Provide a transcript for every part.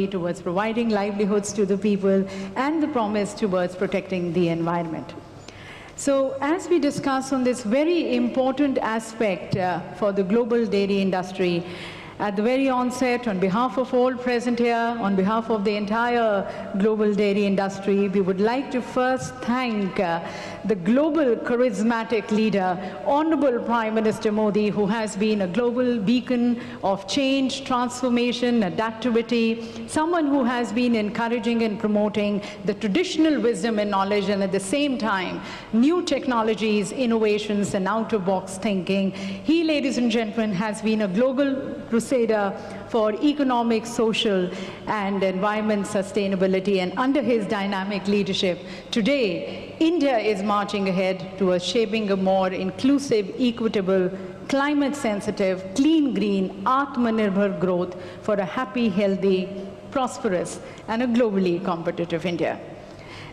towards providing livelihoods to the people and the promise towards protecting the environment. So as we discuss on this very important aspect for the global dairy industry, at the very onset, on behalf of all present here, on behalf of the entire global dairy industry, we would like to first thank the global charismatic leader, Honorable Prime Minister Modi, who has been a global beacon of change, transformation, adaptivity, someone who has been encouraging and promoting the traditional wisdom and knowledge, and at the same time, new technologies, innovations, and out-of-box thinking. He, ladies and gentlemen, has been a global crusader for economic, social, and environment sustainability. And under his dynamic leadership, today, India is marching ahead towards shaping a more inclusive, equitable, climate-sensitive, clean, green, Atmanirbhar growth for a happy, healthy, prosperous, and a globally competitive India.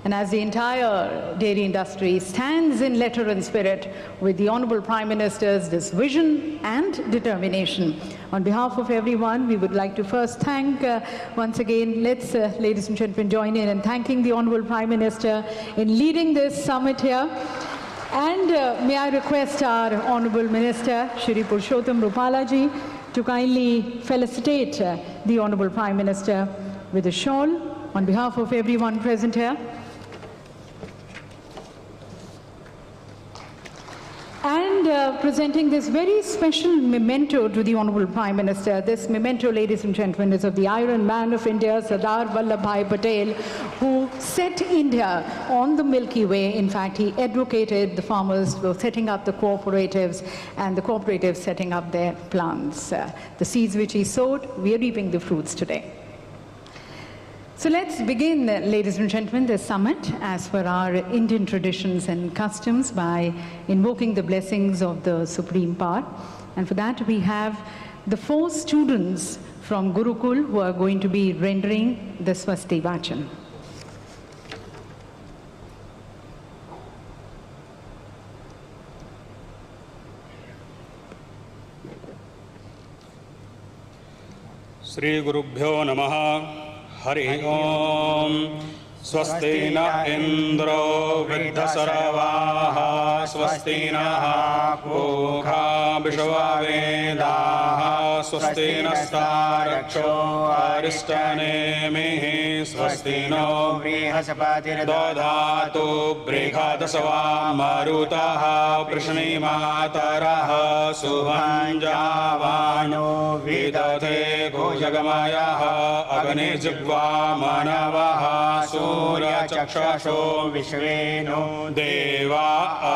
And as the entire dairy industry stands in letter and spirit with the Honorable Prime Minister's this vision and determination, on behalf of everyone, we would like to first thank, once again, let's, ladies and gentlemen, join in thanking the Honorable Prime Minister in leading this summit here. And may I request our Honorable Minister, Shri Purushottam Rupala ji, to kindly felicitate the Honorable Prime Minister with a shawl on behalf of everyone present here. And presenting this very special memento to the Honorable Prime Minister. This memento, ladies and gentlemen, is of the Iron Man of India, Sardar Vallabhbhai Patel, who set India on the Milky Way. In fact, he advocated the farmers for setting up the cooperatives, and the cooperatives setting up their plants. The seeds which he sowed, we are reaping the fruits today. So let's begin, ladies and gentlemen, this summit as per our Indian traditions and customs by invoking the blessings of the Supreme Power. And for that we have the 4 students from Gurukul who are going to be rendering the Swasti Vachan. Sri Gurubhyo Namaha. Hari Om. Swasti na Indro Viddhasaravaha. Swasti na Pukha Vishwavedaha. Swasti na Staraksho Aristanemihi. Swasti no Vrihasapatir Dodhatu Brihadasava Marutaha Prishni Mataraha Subhanjavano Vidate Gojagamayaha Agni Jigva Manavaha Surya Chakshasho Vishveno Deva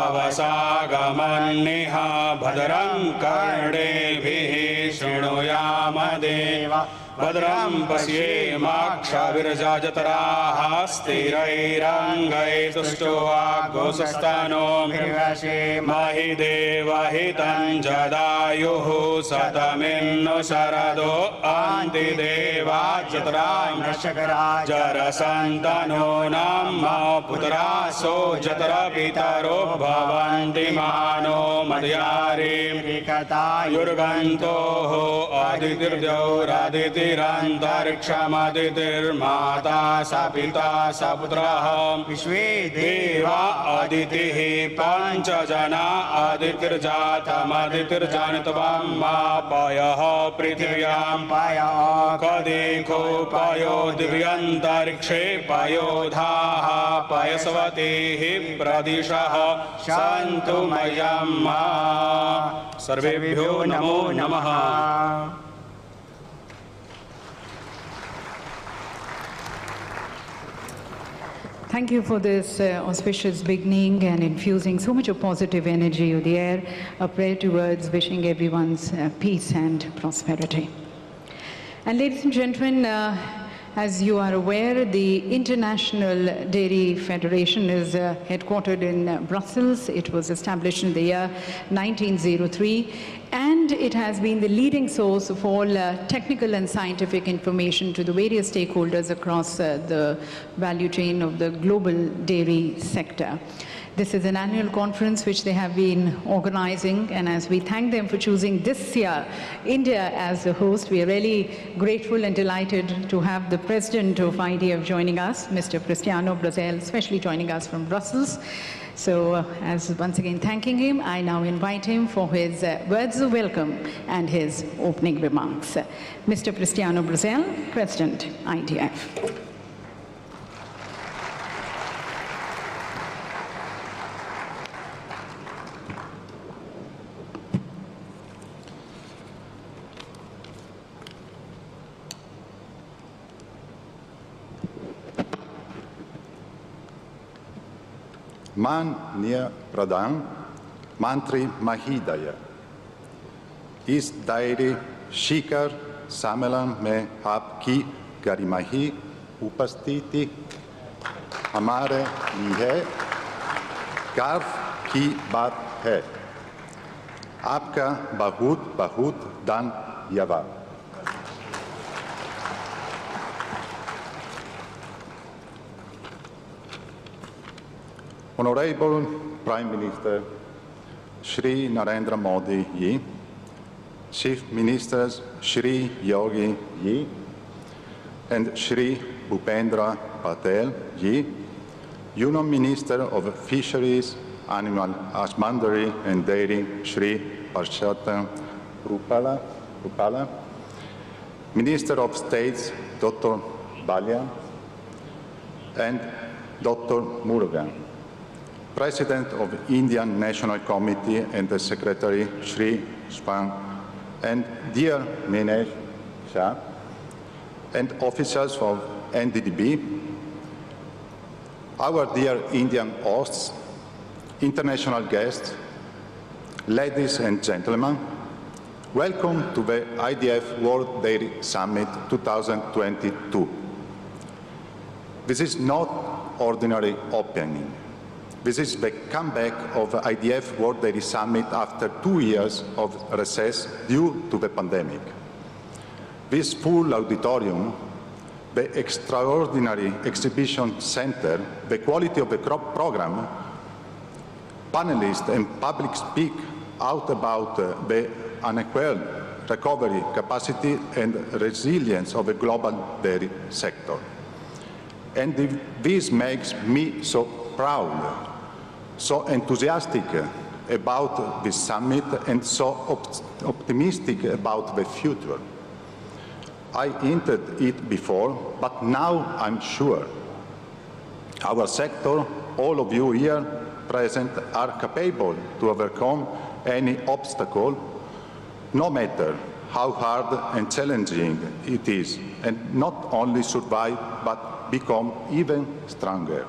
Avasagamanniha Bhadram Karnevih Shrinoyama Deva Badram Pasyeemaksha Virajajataraha Sthirairangai Tushtoa Gosastano Mirvashe Mahideva Hitan Jadayuhu Sataminno Sarado Antideva Jatara Nashakara Jarasantano Namma Putraso Jatara Pitaro Bhavanti Mano Madhyari Rikata Yurganto Aditirjau Raditi Antarikshamadir Mata Sapita Saputraha Vishwe Deva Aditihi Panchajana Aditirjatam Aditirjanatavam Payaha Prithvyam Paya Kadiko Payo Divyantarikshe Payodhaha Payasavatihi Pradishaha Santumayamma Sarvebhyo Namo Namaha. Thank you for this auspicious beginning and infusing so much of positive energy of the air. A prayer towards wishing everyone's peace and prosperity. And ladies and gentlemen, as you are aware, the International Dairy Federation is headquartered in Brussels. It was established in the year 1903. And it has been the leading source of all technical and scientific information to the various stakeholders across the value chain of the global dairy sector. This is an annual conference which they have been organizing, and as we thank them for choosing this year India as the host, we are really grateful and delighted to have the President of IDF joining us, Mr. Cristiano Brazel, especially joining us from Brussels. So as once again thanking him, I now invite him for his words of welcome and his opening remarks. Mr. Cristiano Brazel, President, IDF. माननीय प्रधान मंत्री महोदय, इस diary शिखर सम्मेलन में आपकी गरिमाही उपस्थिति हमारे लिए गर्व की बात है। आपका बहुत बहुत धन्यवाद। Honorable Prime Minister Shri Narendra Modi ji, Chief Ministers Shri Yogi ji and Shri Bhupendra Patel ji, Union Minister of Fisheries, Animal Husbandry and Dairy Shri Parshatan Rupala, Minister of States Dr. Balia and Dr. Murugan, President of Indian National Committee and the Secretary Shri Spang, and dear Minesh Shah, and officers of NDDB, our dear Indian hosts, international guests, ladies and gentlemen, welcome to the IDF World Dairy Summit 2022. This is not ordinary opening. This is the comeback of the IDF World Dairy Summit after 2 years of recess due to the pandemic. This full auditorium, the extraordinary exhibition center, the quality of the crop program, panelists and public speak out about the unequal recovery capacity and resilience of the global dairy sector. And this makes me so proud, so enthusiastic about this summit and so optimistic about the future. I hinted it before, but now I'm sure our sector, all of you here present, are capable to overcome any obstacle, no matter how hard and challenging it is, and not only survive, but become even stronger.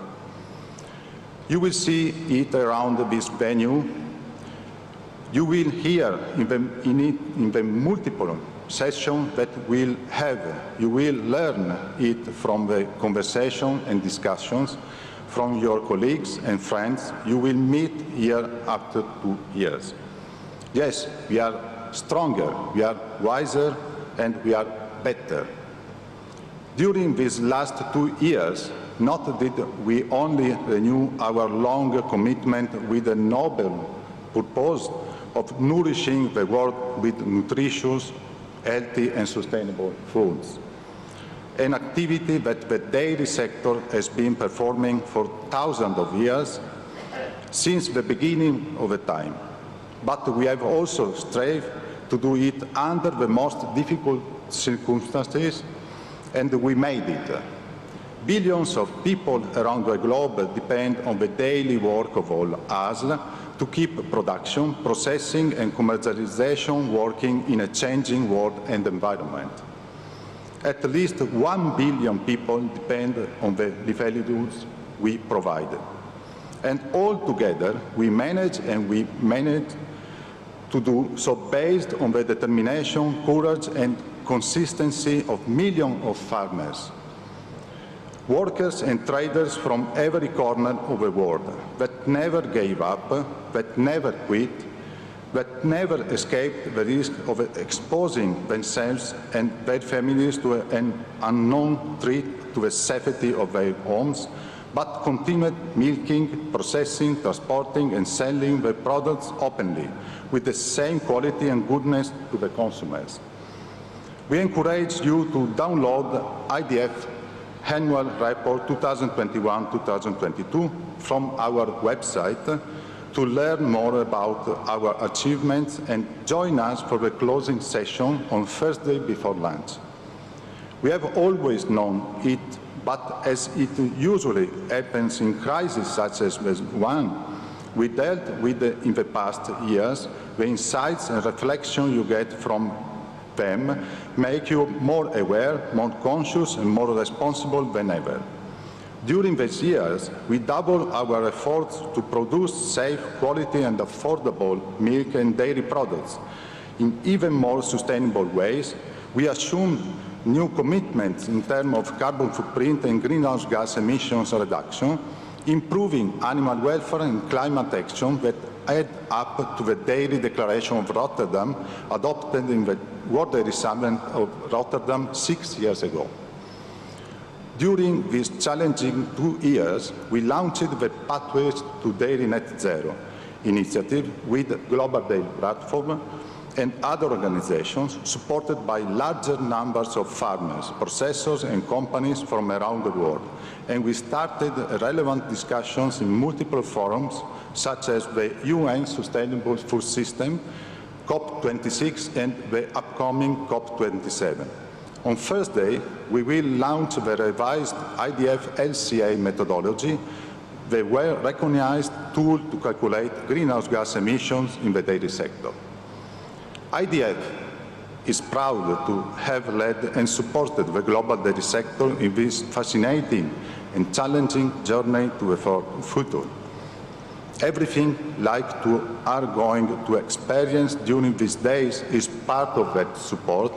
You will see it around this venue. You will hear in the multiple sessions that we'll have. You will learn it from the conversation and discussions from your colleagues and friends you will meet here after 2 years. Yes, we are stronger, we are wiser, and we are better. During these last 2 years, not did we only renew our long commitment with the noble purpose of nourishing the world with nutritious, healthy and sustainable foods, an activity that the dairy sector has been performing for thousands of years, since the beginning of the time. But we have also strived to do it under the most difficult circumstances, and we made it. Billions of people around the globe depend on the daily work of all us to keep production, processing and commercialization working in a changing world and environment. At least 1 billion people depend on the livelihoods we provide. And all together we manage to do so based on the determination, courage and consistency of millions of farmers, workers and traders from every corner of the world that never gave up, that never quit, that never escaped the risk of exposing themselves and their families to an unknown threat to the safety of their homes, but continued milking, processing, transporting and selling their products openly, with the same quality and goodness to the consumers. We encourage you to download the IDF Annual Report 2021-2022 from our website to learn more about our achievements and join us for the closing session on Thursday before lunch. We have always known it, but as it usually happens in crises such as the one we dealt with in the past years, the insights and reflection you get from them make you more aware, more conscious and more responsible than ever. During these years, we doubled our efforts to produce safe, quality and affordable milk and dairy products in even more sustainable ways. We assumed new commitments in terms of carbon footprint and greenhouse gas emissions reduction, improving animal welfare and climate action that add up to the Dairy Declaration of Rotterdam, adopted in the World Dairy Summit of Rotterdam 6 years ago. During these challenging 2 years, we launched the Pathways to Dairy Net Zero initiative with Global Dairy Platform and other organizations supported by larger numbers of farmers, processors and companies from around the world. And we started relevant discussions in multiple forums, such as the UN Sustainable Food System, COP26 and the upcoming COP27. On Thursday, we will launch the revised IDF LCA methodology, the well-recognized tool to calculate greenhouse gas emissions in the dairy sector. IDF is proud to have led and supported the global dairy sector in this fascinating and challenging journey to the future. Everything like you are going to experience during these days is part of that support,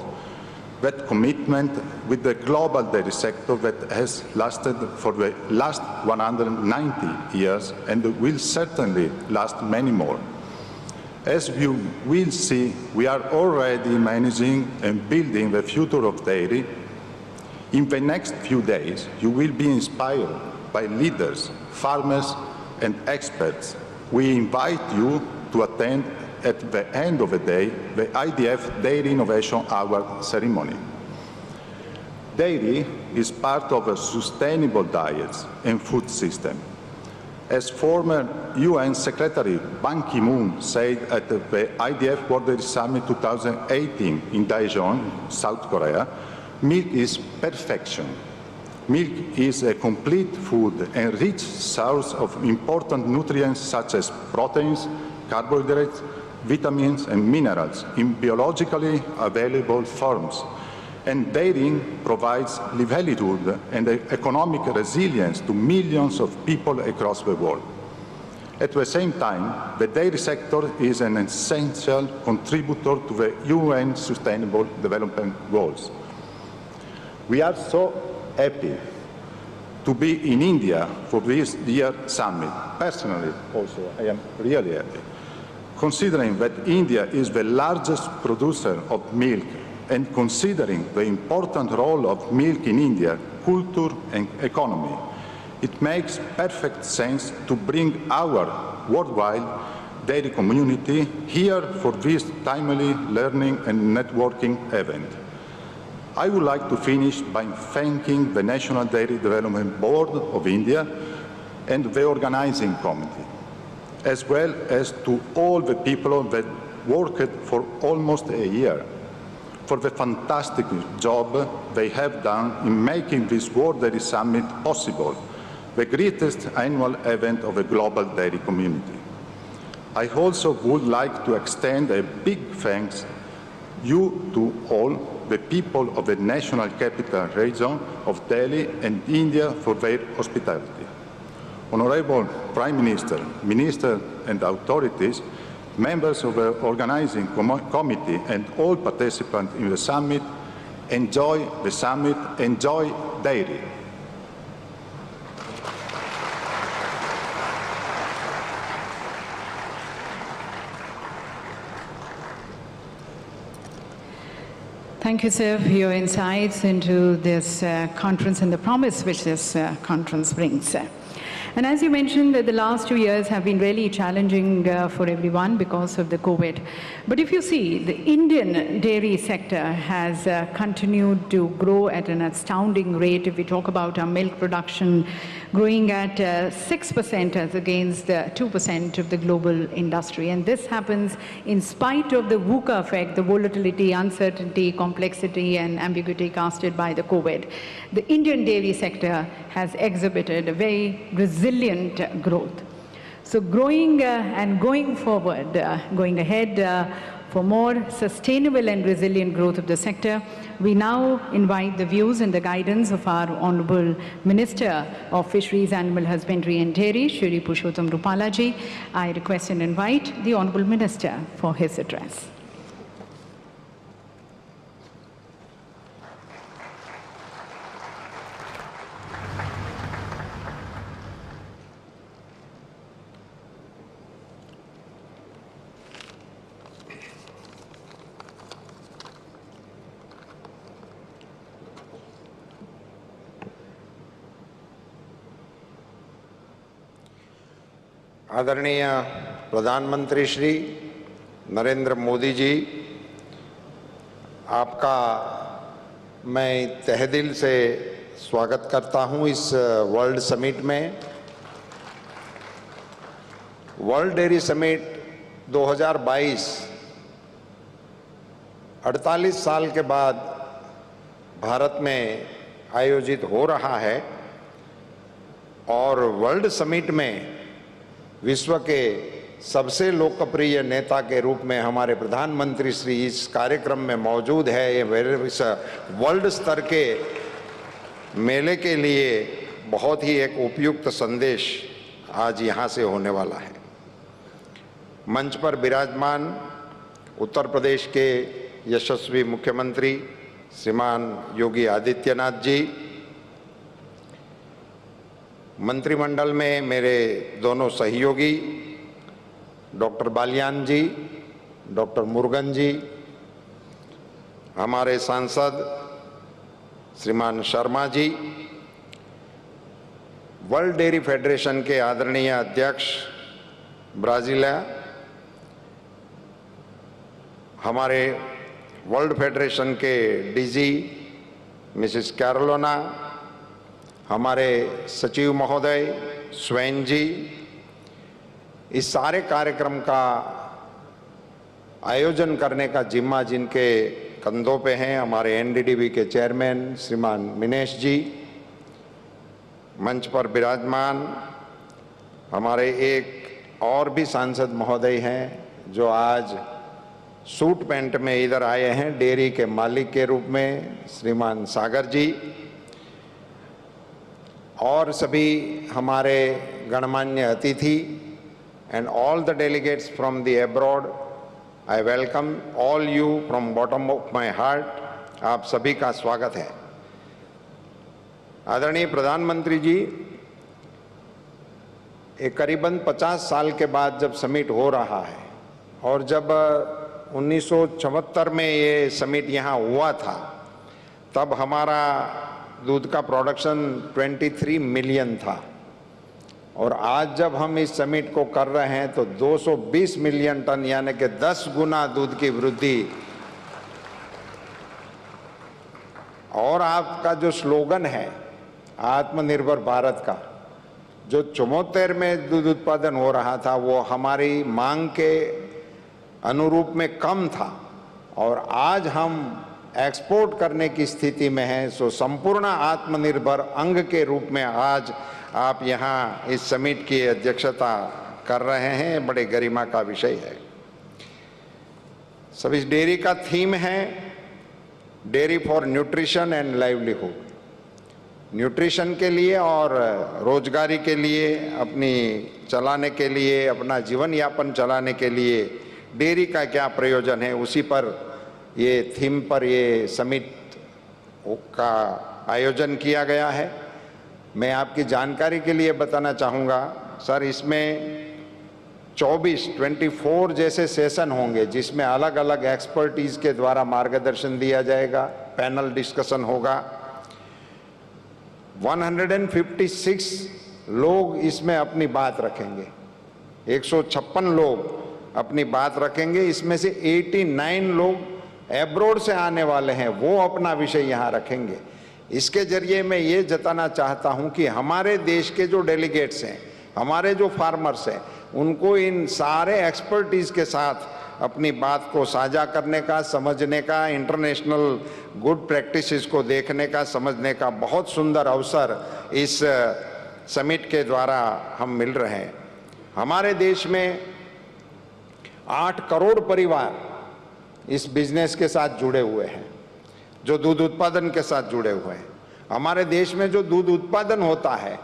that commitment with the global dairy sector that has lasted for the last 190 years and will certainly last many more. As you will see, we are already managing and building the future of dairy. In the next few days, you will be inspired by leaders, farmers, and experts. We invite you to attend at the end of the day the IDF Dairy Innovation Hour ceremony. Dairy is part of a sustainable diet and food system. As former UN Secretary Ban Ki-moon said at the IDF World Dairy Summit 2018 in Daejeon, South Korea, milk is perfection. Milk is a complete food and rich source of important nutrients such as proteins, carbohydrates, vitamins and minerals in biologically available forms. And dairying provides livelihood and economic resilience to millions of people across the world. At the same time, the dairy sector is an essential contributor to the UN Sustainable Development Goals. We are so happy to be in India for this year's summit. Personally, also, I am really happy, considering that India is the largest producer of milk and considering the important role of milk in India, culture and economy. It makes perfect sense to bring our worldwide dairy community here for this timely learning and networking event. I would like to finish by thanking the National Dairy Development Board of India and the organizing committee, as well as to all the people that worked for almost a year for the fantastic job they have done in making this World Dairy Summit possible, the greatest annual event of the global dairy community. I also would like to extend a big thanks to all the people of the National Capital Region of Delhi and India for their hospitality. Honorable Prime Minister, Minister and authorities, members of the organizing committee and all participants in the summit, enjoy the summit, enjoy dairy. Thank you, sir, for your insights into this conference and the promise which this conference brings. And as you mentioned, the last 2 years have been really challenging for everyone because of the COVID. But if you see, the Indian dairy sector has continued to grow at an astounding rate. If we talk about our milk production, growing at 6% as against 2% of the global industry. And this happens in spite of the VUCA effect, the volatility, uncertainty, complexity, and ambiguity casted by the COVID. The Indian dairy sector has exhibited a very resilient growth. So growing and going forward, going ahead for more sustainable and resilient growth of the sector, we now invite the views and the guidance of our Honorable Minister of Fisheries, Animal Husbandry and Dairy, Shri Purushottam Rupala ji. I request and invite the Honorable Minister for his address. आदरणीय प्रधानमंत्री श्री नरेंद्र मोदी जी, आपका मैं तहे दिल से स्वागत करता हूं इस वर्ल्ड समिट में। वर्ल्ड डेयरी समिट 2022 48 साल के बाद भारत में आयोजित हो रहा है और वर्ल्ड समिट में विश्व के सबसे लोकप्रिय नेता के रूप में हमारे प्रधानमंत्री श्री इस कार्यक्रम में मौजूद है। ये इस वर्ल्ड स्तर के मेले के लिए बहुत ही एक उपयुक्त संदेश आज यहाँ से होने वाला है। मंच पर विराजमान उत्तर प्रदेश के यशस्वी मुख्यमंत्री श्रीमान योगी आदित्यनाथ जी, मंत्रिमंडल में मेरे दोनों सहयोगी डॉक्टर बालियान जी, डॉक्टर मुरुगन जी, हमारे सांसद श्रीमान Sharma ji, world dairy federation के आदरणीय अध्यक्ष ब्राजीलिया, हमारे वर्ल्ड फेडरेशन के डीजी मिसेस कैरोलिना, हमारे सचिव महोदय स्वैन जी, इस सारे कार्यक्रम का आयोजन करने का जिम्मा जिनके कंधों पे हैं, हमारे एनडीडीबी के चेयरमैन श्रीमान मिनेश जी, मंच पर विराजमान हमारे एक और भी सांसद महोदय हैं जो आज सूट पैंट में इधर आए हैं, डेयरी के मालिक के रूप में श्रीमान सागर जी, और सभी हमारे गणमान्य अतिथि and all the delegates from the abroad, I welcome all you from bottom of my heart. आप सभी का स्वागत है। आदरणीय प्रधानमंत्री जी, एक करीबन 50 साल के बाद जब समिट हो रहा है और जब 1974 में ये समिट यहाँ हुआ था, तब हमारा दूध का प्रोडक्शन 23 मिलियन था और आज जब हम इस समिट को कर रहे हैं तो 220 मिलियन टन यानी कि 10 गुना दूध की वृद्धि। और आपका जो स्लोगन है आत्मनिर्भर भारत का, जो 74 में दूध उत्पादन हो रहा था वो हमारी मांग के अनुरूप में कम था और आज हम एक्सपोर्ट करने की स्थिति में हैं। सो संपूर्ण आत्मनिर्भर अंग के रूप में आज आप यहाँ इस समिट की अध्यक्षता कर रहे हैं, बड़े गरिमा का विषय है। सब इस डेयरी का थीम है dairy for nutrition and livelihood, nutrition के लिए और रोजगारी के लिए, अपनी चलाने के लिए, अपना जीवन यापन चलाने के लिए डेयरी का क्या प्रयोजन है, उसी पर ये थीम पर ये समिट का आयोजन किया गया है। मैं आपकी जानकारी के लिए बताना चाहूँगा सर, इसमें 24 जैसे सेशन होंगे, जिसमें अलग अलग एक्सपर्टीज के द्वारा मार्गदर्शन दिया जाएगा, पैनल डिस्कशन होगा। 156 लोग इसमें अपनी बात रखेंगे, 156 लोग अपनी बात रखेंगे। इसमें से 89 लोग एब्रोड से आने वाले हैं, वो अपना विषय यहाँ रखेंगे। इसके जरिए मैं ये जताना चाहता हूँ कि हमारे देश के जो डेलीगेट्स हैं, हमारे जो फार्मर्स हैं, उनको इन सारे एक्सपर्टीज के साथ अपनी बात को साझा करने का, समझने का, इंटरनेशनल गुड प्रैक्टिसेस को देखने का, समझने का बहुत सुंदर अवसर इस समिट के द्वारा हम मिल रहे हैं। हमारे देश में 8 करोड़ परिवार इस बिजनेस के साथ जुड़े हुए हैं, जो दूध उत्पादन के साथ जुड़े हुए हैं। हमारे देश में जो दूध उत्पादन होता है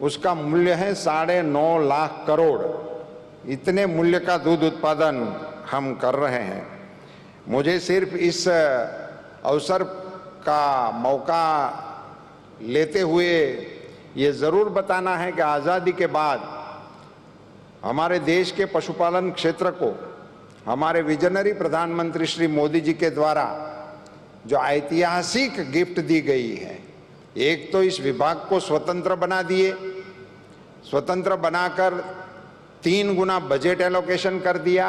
उसका मूल्य है 9.5 लाख करोड़। इतने मूल्य का दूध उत्पादन हम कर रहे हैं। मुझे सिर्फ इस अवसर का मौका लेते हुए ये ज़रूर बताना है कि आज़ादी के बाद हमारे देश के पशुपालन क्षेत्र को हमारे विजनरी प्रधानमंत्री श्री मोदी जी के द्वारा जो ऐतिहासिक गिफ्ट दी गई है, एक तो इस विभाग को स्वतंत्र बना दिए, स्वतंत्र बनाकर 3 गुना बजट एलोकेशन कर दिया।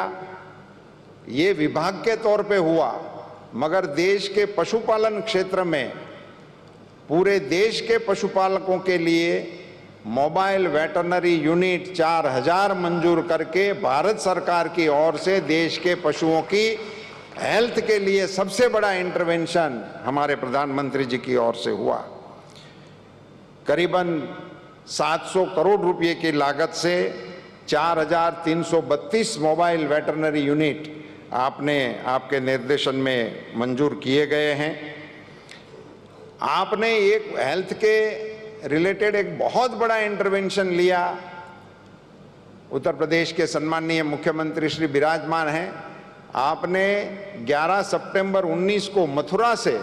ये विभाग के तौर पे हुआ, मगर देश के पशुपालन क्षेत्र में पूरे देश के पशुपालकों के लिए मोबाइल वेटरनरी यूनिट 4000 मंजूर करके भारत सरकार की ओर से देश के पशुओं की हेल्थ के लिए सबसे बड़ा इंटरवेंशन हमारे प्रधानमंत्री जी की ओर से हुआ। करीबन 700 करोड़ रुपए की लागत से 4332 मोबाइल वेटरनरी यूनिट आपके निर्देशन में मंजूर किए गए हैं। आपने एक हेल्थ के रिलेटेड एक बहुत बड़ा इंटरवेंशन लिया। उत्तर प्रदेश के सम्माननीय मुख्यमंत्री श्री विराजमान हैं। आपने 11 सितंबर 19 को मथुरा से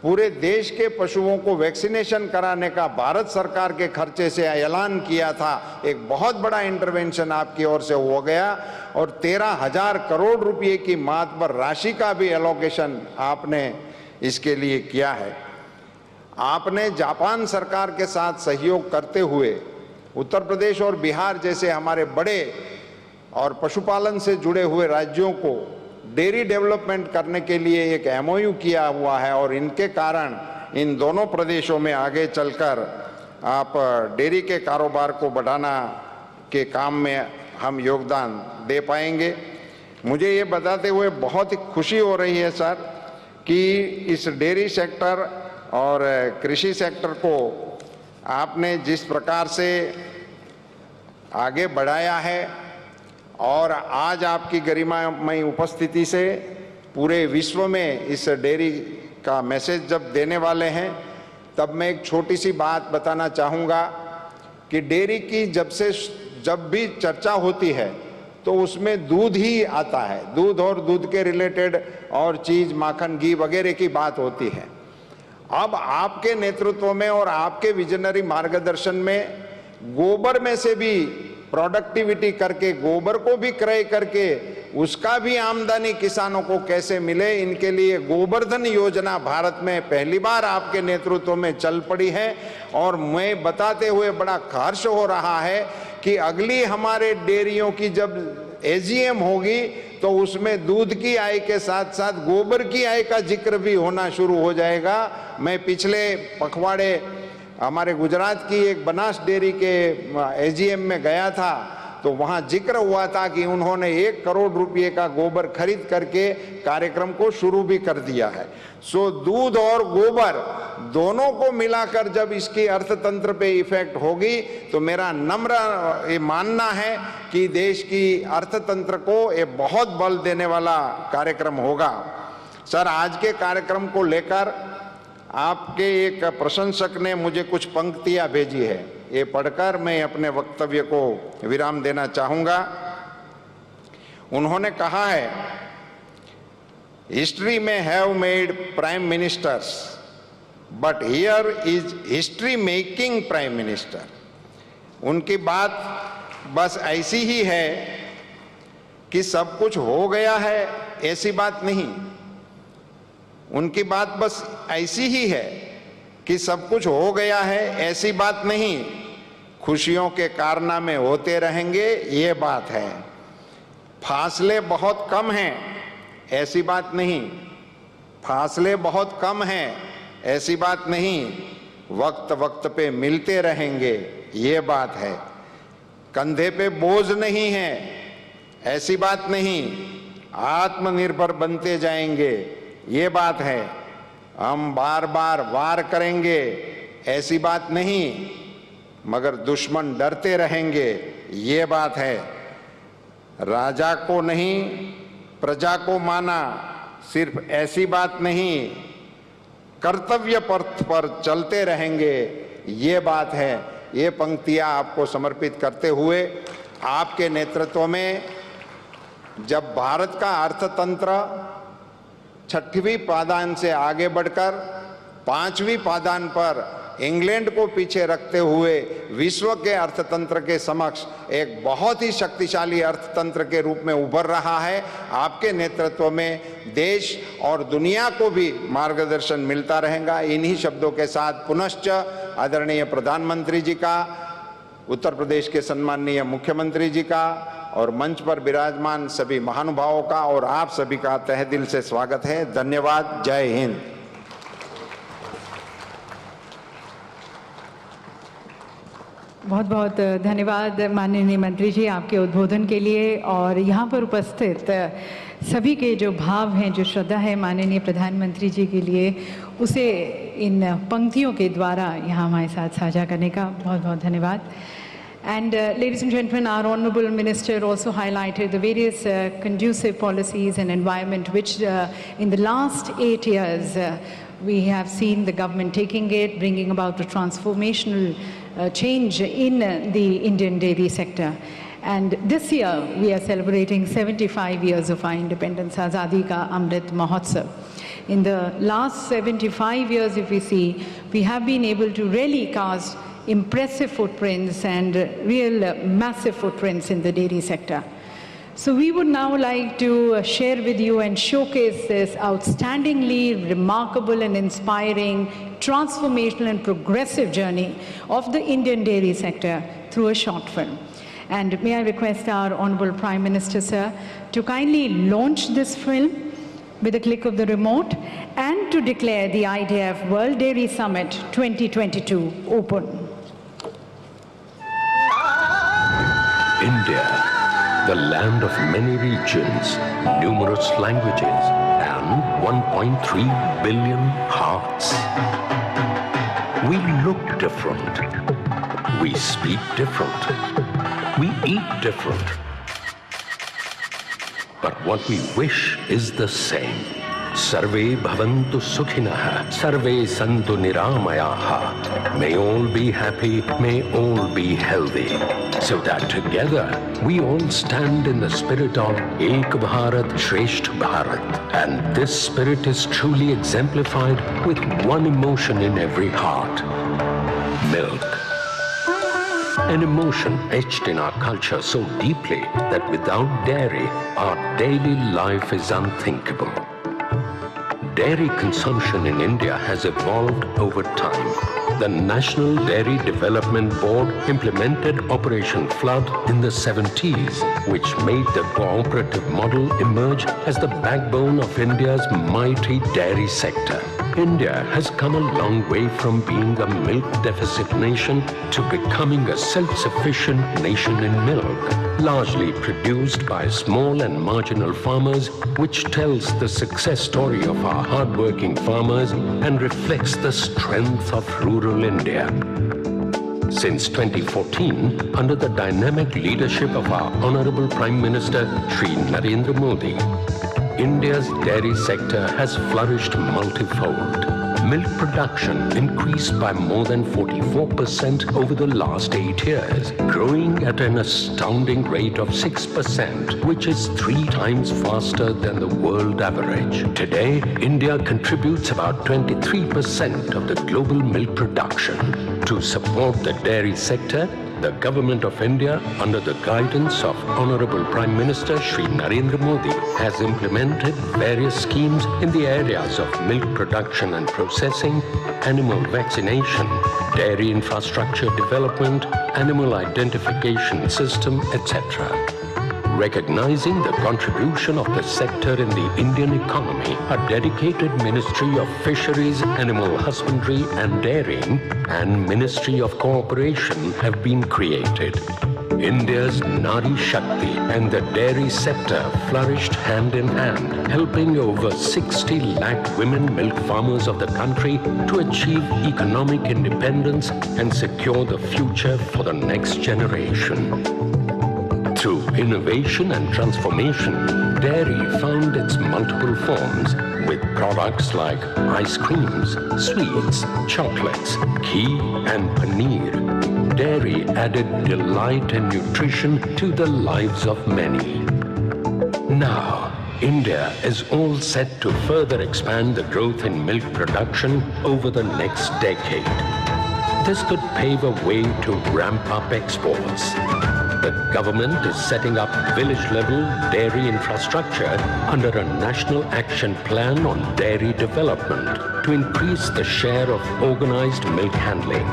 पूरे देश के पशुओं को वैक्सीनेशन कराने का भारत सरकार के खर्चे से ऐलान किया था। एक बहुत बड़ा इंटरवेंशन आपकी ओर से हो गया और 13,000 करोड़ रुपए की मातबर राशि का भी एलोकेशन आपने इसके लिए किया है। आपने जापान सरकार के साथ सहयोग करते हुए उत्तर प्रदेश और बिहार जैसे हमारे बड़े और पशुपालन से जुड़े हुए राज्यों को डेयरी डेवलपमेंट करने के लिए एक MOU किया हुआ है और इनके कारण इन दोनों प्रदेशों में आगे चलकर आप डेयरी के कारोबार को बढ़ाना के काम में हम योगदान दे पाएंगे। मुझे ये बताते हुए बहुत ही खुशी हो रही है सर कि इस डेयरी सेक्टर और कृषि सेक्टर को आपने जिस प्रकार से आगे बढ़ाया है और आज आपकी गरिमामय उपस्थिति से पूरे विश्व में इस डेयरी का मैसेज जब देने वाले हैं, तब मैं एक छोटी सी बात बताना चाहूँगा कि डेयरी की जब भी चर्चा होती है तो उसमें दूध ही आता है। दूध और दूध के रिलेटेड और चीज़, माखन, घी वगैरह की बात होती है। अब आपके नेतृत्व में और आपके विजनरी मार्गदर्शन में गोबर में से भी प्रोडक्टिविटी करके, गोबर को भी क्रय करके उसका भी आमदनी किसानों को कैसे मिले, इनके लिए गोबर्धन योजना भारत में पहली बार आपके नेतृत्व में चल पड़ी है। और मैं बताते हुए बड़ा हर्ष हो रहा है कि अगली हमारे डेयरियों की जब AGM होगी तो उसमें दूध की आय के साथ साथ गोबर की आय का जिक्र भी होना शुरू हो जाएगा। मैं पिछले पखवाड़े हमारे गुजरात की एक बनास डेयरी के AGM में गया था, तो वहाँ जिक्र हुआ था कि उन्होंने 1 करोड़ रुपए का गोबर खरीद करके कार्यक्रम को शुरू भी कर दिया है। सो दूध और गोबर दोनों को मिलाकर जब इसकी अर्थतंत्र पे इफेक्ट होगी तो मेरा नम्र ये मानना है कि देश की अर्थतंत्र को ये बहुत बल देने वाला कार्यक्रम होगा। सर, आज के कार्यक्रम को लेकर आपके एक प्रशंसक ने मुझे कुछ पंक्तियां भेजी है, ये पढ़कर मैं अपने वक्तव्य को विराम देना चाहूँगा। उन्होंने कहा है, हिस्ट्री में have made prime ministers but here is history making prime minister. उनकी बात बस ऐसी ही है कि सब कुछ हो गया है, ऐसी बात नहीं। उनकी बात बस ऐसी ही है कि सब कुछ हो गया है, ऐसी बात नहीं। खुशियों के कारनामे होते रहेंगे, ये बात है। फासले बहुत कम हैं, ऐसी बात नहीं। फासले बहुत कम हैं, ऐसी बात नहीं। वक्त वक्त पे मिलते रहेंगे, ये बात है। कंधे पे बोझ नहीं है, ऐसी बात नहीं। आत्मनिर्भर बनते जाएंगे, ये बात है। हम बार बार वार करेंगे, ऐसी बात नहीं, मगर दुश्मन डरते रहेंगे, ये बात है। राजा को नहीं प्रजा को माना, सिर्फ ऐसी बात नहीं। कर्तव्य पथ पर चलते रहेंगे, ये बात है। ये पंक्तियां आपको समर्पित करते हुए, आपके नेतृत्व में जब भारत का अर्थतंत्र 6वीं पायदान से आगे बढ़कर 5वीं पायदान पर इंग्लैंड को पीछे रखते हुए विश्व के अर्थतंत्र के समक्ष एक बहुत ही शक्तिशाली अर्थतंत्र के रूप में उभर रहा है, आपके नेतृत्व में देश और दुनिया को भी मार्गदर्शन मिलता रहेगा। इन्हीं शब्दों के साथ पुनश्च आदरणीय प्रधानमंत्री जी का, उत्तर प्रदेश के सम्माननीय मुख्यमंत्री जी का और मंच पर विराजमान सभी महानुभावों का और आप सभी का तहे दिल से स्वागत है। धन्यवाद। जय हिंद। बहुत बहुत धन्यवाद माननीय मंत्री जी आपके उद्बोधन के लिए, और यहाँ पर उपस्थित सभी के जो भाव हैं, जो श्रद्धा है माननीय प्रधानमंत्री जी के लिए, उसे इन पंक्तियों के द्वारा यहाँ हमारे साथ साझा करने का बहुत बहुत धन्यवाद। And ladies and gentlemen, our Honorable Minister also highlighted the various conducive policies and environment which in the last 8 years we have seen the government taking it, bringing about a transformational change in the Indian dairy sector. And this year we are celebrating 75 years of our independence, Azadi Ka Amrit Mahotsav. In the last 75 years, if we see, we have been able to really cast impressive footprints and real massive footprints in the dairy sector. So we would now like to share with you and showcase this outstandingly remarkable and inspiring, transformational and progressive journey of the Indian dairy sector through a short film. And may I request our Honorable Prime Minister, sir, to kindly launch this film with a click of the remote and to declare the IDF World Dairy Summit 2022 open. India, the land of many regions, numerous languages, and 1.3 billion hearts. We look different. We speak different. We eat different. But what we wish is the same. Sarve bhavantu sukhinah, sarve santu niramayaha. May all be happy, may all be healthy. So that together we all stand in the spirit of Ek Bharat Shresth Bharat. And this spirit is truly exemplified with one emotion in every heart: milk. An emotion etched in our culture so deeply that without dairy, our daily life is unthinkable. Dairy consumption in India has evolved over time. The National Dairy Development Board implemented Operation Flood in the 70s, which made the cooperative model emerge as the backbone of India's mighty dairy sector. India has come a long way from being a milk deficit nation to becoming a self-sufficient nation in milk, largely produced by small and marginal farmers, which tells the success story of our hard-working farmers and reflects the strength of rural India. Since 2014, under the dynamic leadership of our Honorable Prime Minister Shri Narendra Modi, India's dairy sector has flourished multifold. Milk production increased by more than 44% over the last 8 years, growing at an astounding rate of 6%, which is 3 times faster than the world average. Today, India contributes about 23% of the global milk production. To support the dairy sector, the Government of India, under the guidance of Honorable Prime Minister Shri Narendra Modi, has implemented various schemes in the areas of milk production and processing, animal vaccination, dairy infrastructure development, animal identification system, etc. Recognizing the contribution of the sector in the Indian economy, a dedicated Ministry of Fisheries, Animal Husbandry and Dairying and Ministry of Cooperation have been created. India's Nari Shakti and the dairy sector flourished hand in hand, helping over 60 lakh women milk farmers of the country to achieve economic independence and secure the future for the next generation. Through innovation and transformation, dairy found its multiple forms with products like ice creams, sweets, chocolates, ghee and paneer. Dairy added delight and nutrition to the lives of many. Now, India is all set to further expand the growth in milk production over the next decade. This could pave a way to ramp up exports. The government is setting up village-level dairy infrastructure under a national action plan on dairy development to increase the share of organized milk handling.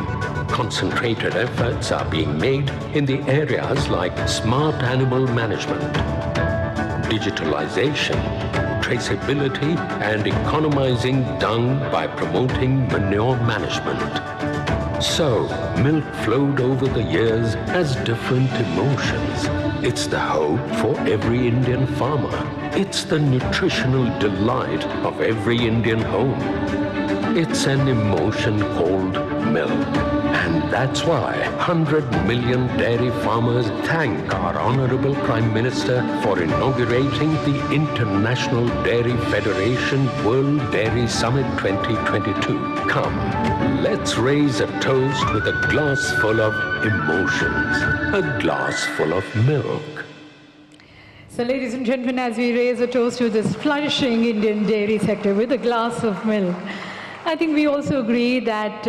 Concentrated efforts are being made in the areas like smart animal management, digitalization, traceability, and economizing dung by promoting manure management. So, milk flowed over the years has different emotions. It's the hope for every Indian farmer. It's the nutritional delight of every Indian home. It's an emotion called milk. And that's why 100 million dairy farmers thank our Honorable Prime Minister for inaugurating the International Dairy Federation World Dairy Summit 2022. Come, let's raise a toast with a glass full of emotions, a glass full of milk. So ladies and gentlemen, as we raise a toast to this flourishing Indian dairy sector with a glass of milk, I think we also agree that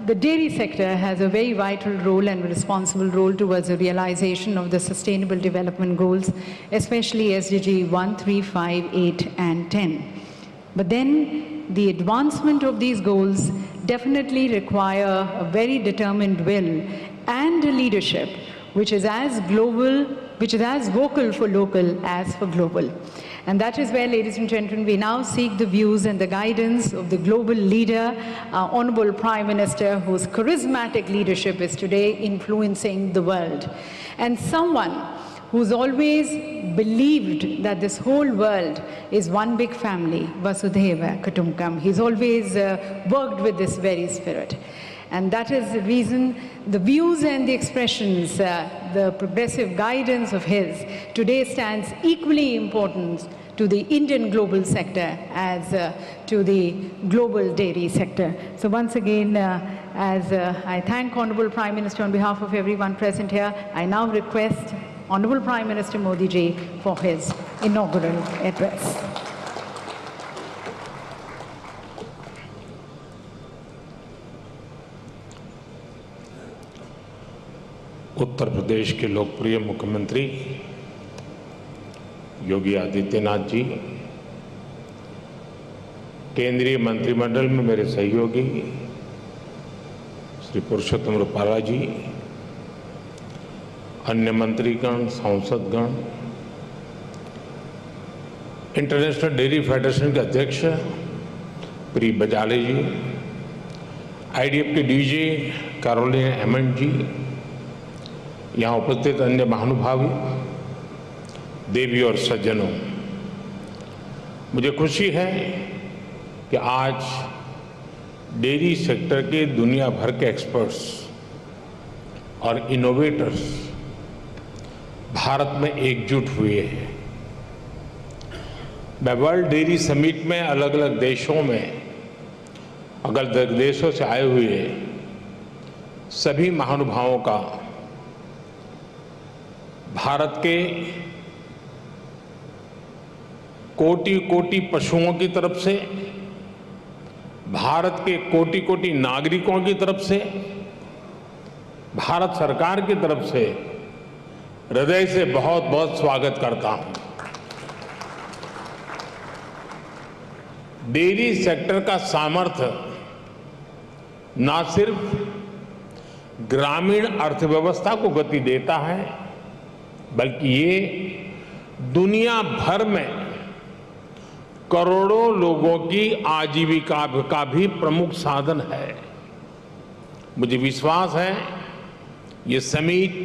the dairy sector has a very vital role and responsible role towards the realization of the Sustainable Development Goals, especially SDG 1, 3, 5, 8, and 10. But then the advancement of these goals definitely require a very determined will and a leadership which is as global, which is as vocal for local as for global. And that is where, ladies and gentlemen, we now seek the views and the guidance of the global leader, our Honorable Prime Minister, whose charismatic leadership is today influencing the world. And someone who's always believed that this whole world is one big family, Vasudhaiva Kutumbakam. He's always worked with this very spirit. And that is the reason the views and the expressions, the progressive guidance of his today stands equally important to the Indian global sector as to the global dairy sector. So once again, as I thank Honorable Prime Minister on behalf of everyone present here, I now request Honorable Prime Minister Modi ji for his inaugural address. Uttar Pradesh के लोकप्रिय मुख्यमंत्री योगी आदित्यनाथ जी, केंद्रीय मंत्रिमंडल में मेरे सहयोगी श्री पुरुषोत्तम रूपाला जी, अन्य मंत्रीगण, सांसदगण, इंटरनेशनल डेयरी फेडरेशन के अध्यक्ष प्री बजाले जी, IDF के डीजी कैरोलिन एमन जी, यहाँ उपस्थित अन्य महानुभावी, देवी और सज्जनों, मुझे खुशी है कि आज डेयरी सेक्टर के दुनिया भर के एक्सपर्ट्स और इनोवेटर्स भारत में एकजुट हुए हैं। मैं वर्ल्ड डेयरी समिट में अलग अलग देशों में, अलग अलग देशों से आए हुए सभी महानुभावों का भारत के कोटि कोटि पशुओं की तरफ से, भारत के कोटि कोटि नागरिकों की तरफ से भारत सरकार की तरफ से हृदय से बहुत बहुत स्वागत करता हूं। डेयरी सेक्टर का सामर्थ्य न सिर्फ ग्रामीण अर्थव्यवस्था को गति देता है, बल्कि ये दुनिया भर में करोड़ों लोगों की आजीविका का भी प्रमुख साधन है। मुझे विश्वास है ये समिट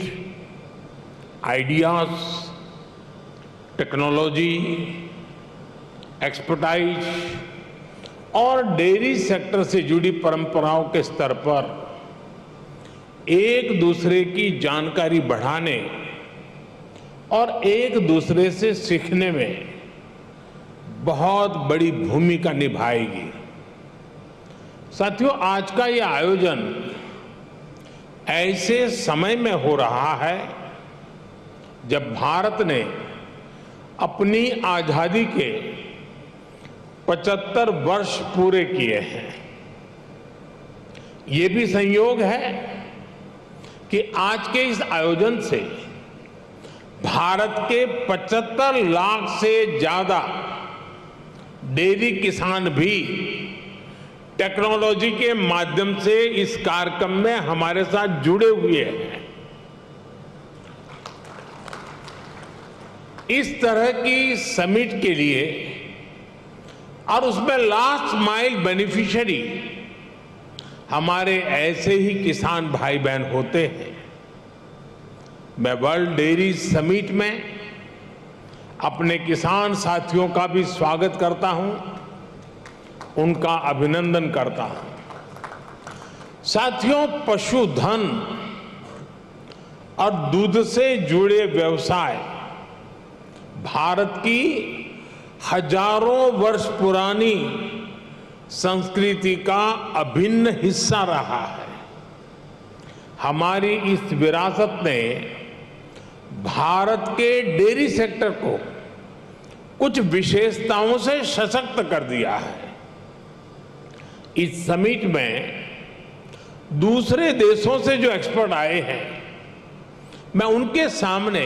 आइडियाज, टेक्नोलॉजी, एक्सपर्टाइज और डेयरी सेक्टर से जुड़ी परंपराओं के स्तर पर एक दूसरे की जानकारी बढ़ाने और एक दूसरे से सीखने में बहुत बड़ी भूमिका निभाएगी। साथियों, आज का ये आयोजन ऐसे समय में हो रहा है जब भारत ने अपनी आजादी के 75 वर्ष पूरे किए हैं। ये भी संयोग है कि आज के इस आयोजन से भारत के 75 लाख से ज्यादा डेयरी किसान भी टेक्नोलॉजी के माध्यम से इस कार्यक्रम में हमारे साथ जुड़े हुए हैं। इस तरह की समिट के लिए और उसमें लास्ट माइल बेनिफिशियरी हमारे ऐसे ही किसान भाई बहन होते हैं। मैं वर्ल्ड डेयरी समिट में अपने किसान साथियों का भी स्वागत करता हूं, उनका अभिनंदन करता हूं। साथियों, पशुधन और दूध से जुड़े व्यवसाय भारत की हजारों वर्ष पुरानी संस्कृति का अभिन्न हिस्सा रहा है। हमारी इस विरासत ने भारत के डेयरी सेक्टर को कुछ विशेषताओं से सशक्त कर दिया है। इस समिट में दूसरे देशों से जो एक्सपर्ट आए हैं, मैं उनके सामने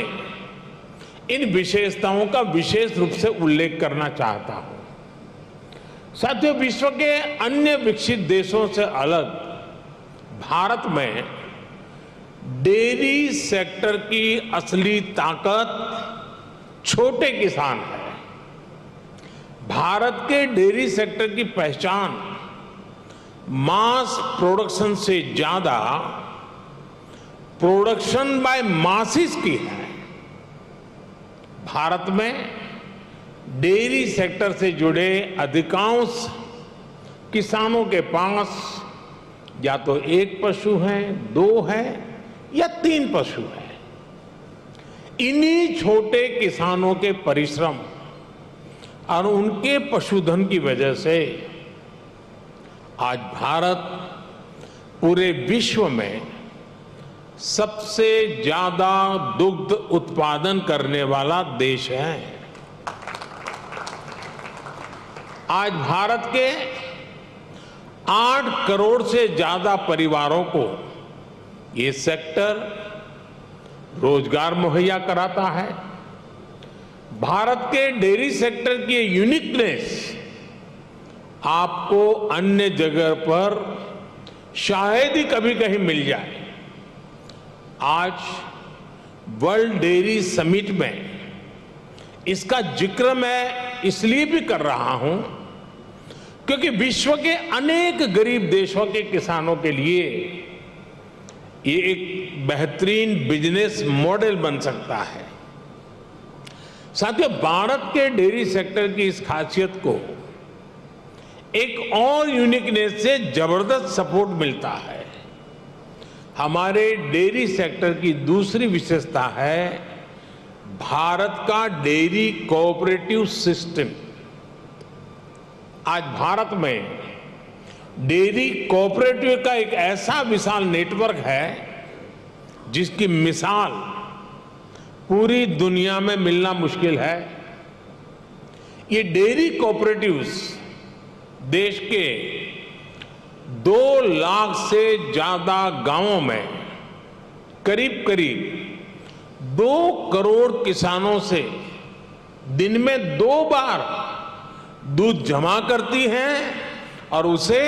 इन विशेषताओं का विशेष रूप से उल्लेख करना चाहता हूं। साथियों, विश्व के अन्य विकसित देशों से अलग भारत में डेयरी सेक्टर की असली ताकत छोटे किसान है। भारत के डेयरी सेक्टर की पहचान मास प्रोडक्शन से ज्यादा प्रोडक्शन बाय मासिस की है। भारत में डेयरी सेक्टर से जुड़े अधिकांश किसानों के पास या तो एक पशु है, 2 है या 3 पशु है। इन्हीं छोटे किसानों के परिश्रम और उनके पशुधन की वजह से आज भारत पूरे विश्व में सबसे ज्यादा दुग्ध उत्पादन करने वाला देश है। आज भारत के 8 करोड़ से ज्यादा परिवारों को ये सेक्टर रोजगार मुहैया कराता है। भारत के डेयरी सेक्टर की यूनिकनेस आपको अन्य जगह पर शायद ही कभी कहीं मिल जाए। आज वर्ल्ड डेयरी समिट में इसका जिक्र मैं इसलिए भी कर रहा हूं क्योंकि विश्व के अनेक गरीब देशों के किसानों के लिए ये एक बेहतरीन बिजनेस मॉडल बन सकता है। साथियों, भारत के डेयरी सेक्टर की इस खासियत को एक और यूनिकनेस से जबरदस्त सपोर्ट मिलता है। हमारे डेयरी सेक्टर की दूसरी विशेषता है भारत का डेयरी कोऑपरेटिव सिस्टम। आज भारत में डेयरी कोऑपरेटिव का एक ऐसा विशाल नेटवर्क है जिसकी मिसाल पूरी दुनिया में मिलना मुश्किल है। ये डेयरी कोऑपरेटिव्स देश के 2 लाख से ज्यादा गांवों में करीब करीब 2 करोड़ किसानों से दिन में 2 बार दूध जमा करती है और उसे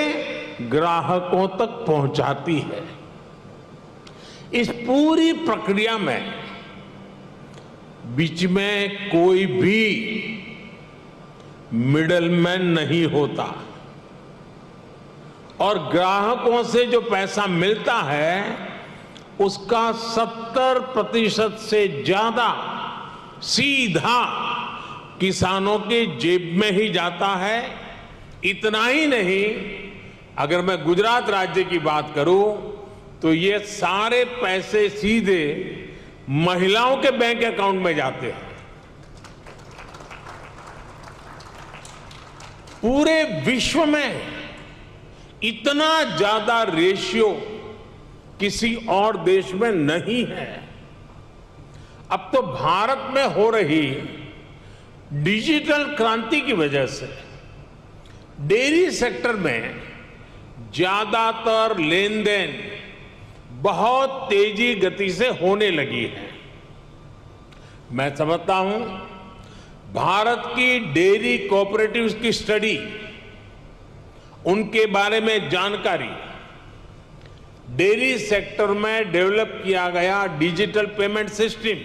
ग्राहकों तक पहुंचाती है। इस पूरी प्रक्रिया में बीच में कोई भी मिडलमैन नहीं होता और ग्राहकों से जो पैसा मिलता है उसका 70% से ज्यादा सीधा किसानों के जेब में ही जाता है। इतना ही नहीं, अगर मैं गुजरात राज्य की बात करूं तो ये सारे पैसे सीधे महिलाओं के बैंक अकाउंट में जाते हैं। पूरे विश्व में इतना ज्यादा रेशियो किसी और देश में नहीं है। अब तो भारत में हो रही डिजिटल क्रांति की वजह से डेयरी सेक्टर में ज्यादातर लेन देन बहुत तेजी गति से होने लगी है। मैं समझता हूं भारत की डेयरी कोऑपरेटिव्स की स्टडी, उनके बारे में जानकारी, डेयरी सेक्टर में डेवलप किया गया डिजिटल पेमेंट सिस्टम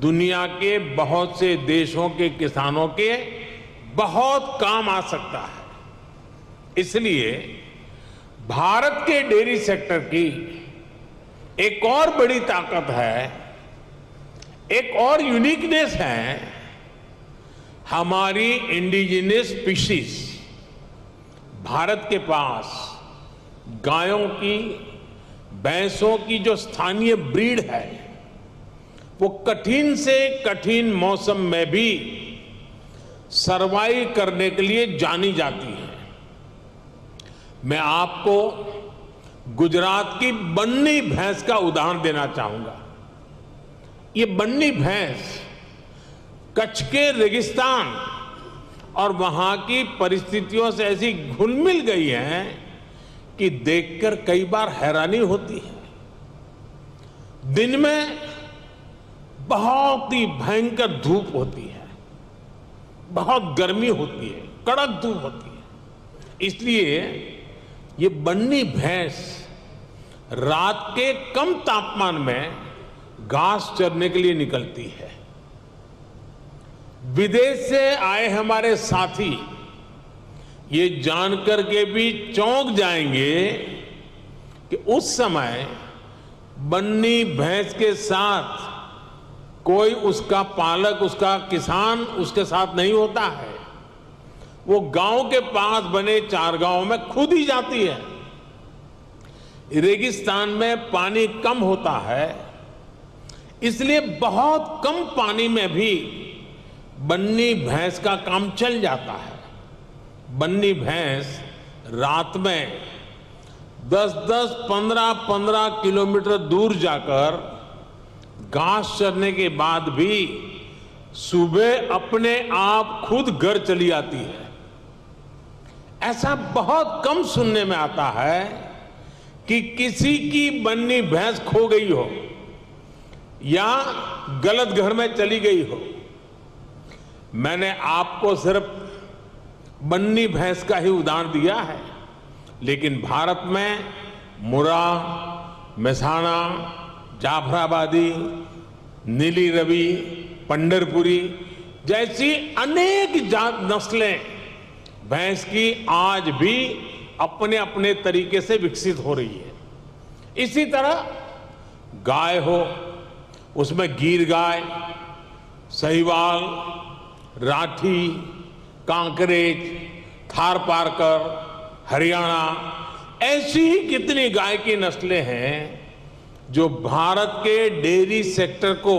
दुनिया के बहुत से देशों के किसानों के बहुत काम आ सकता है। इसलिए भारत के डेयरी सेक्टर की एक और बड़ी ताकत है, एक और यूनिकनेस है, हमारी इंडिजिनस स्पीशीज। भारत के पास गायों की, भैंसों की जो स्थानीय ब्रीड है वो कठिन से कठिन मौसम में भी सरवाइव करने के लिए जानी जाती है। मैं आपको गुजरात की बन्नी भैंस का उदाहरण देना चाहूंगा। ये बन्नी भैंस कच्छ के रेगिस्तान और वहां की परिस्थितियों से ऐसी घुल मिल गई है कि देखकर कई बार हैरानी होती है। दिन में बहुत ही भयंकर धूप होती है, बहुत गर्मी होती है, कड़क धूप होती है। इसलिए ये बन्नी भैंस रात के कम तापमान में घास चरने के लिए निकलती है। विदेश से आए हमारे साथी ये जानकर के भी चौंक जाएंगे कि उस समय बन्नी भैंस के साथ कोई उसका पालक, उसका किसान उसके साथ नहीं होता है। वो गांव के पास बने चारगांव में खुद ही जाती है। रेगिस्तान में पानी कम होता है, इसलिए बहुत कम पानी में भी बन्नी भैंस का काम चल जाता है। बन्नी भैंस रात में 10-10, 15-15 किलोमीटर दूर जाकर घास चरने के बाद भी सुबह अपने आप खुद घर चली आती है। ऐसा बहुत कम सुनने में आता है कि किसी की बन्नी भैंस खो गई हो या गलत घर में चली गई हो। मैंने आपको सिर्फ बन्नी भैंस का ही उदाहरण दिया है, लेकिन भारत में मुरा, मेसाणा, जाफराबादी, नीली रवि, पंढरपुरी जैसी अनेक जात नस्लें भैंस की आज भी अपने अपने तरीके से विकसित हो रही है। इसी तरह गाय हो, उसमें गीर गाय, सहीवाल, राठी, कांकरेज, थार पारकर, हरियाणा, ऐसी ही कितनी गाय की नस्लें हैं जो भारत के डेयरी सेक्टर को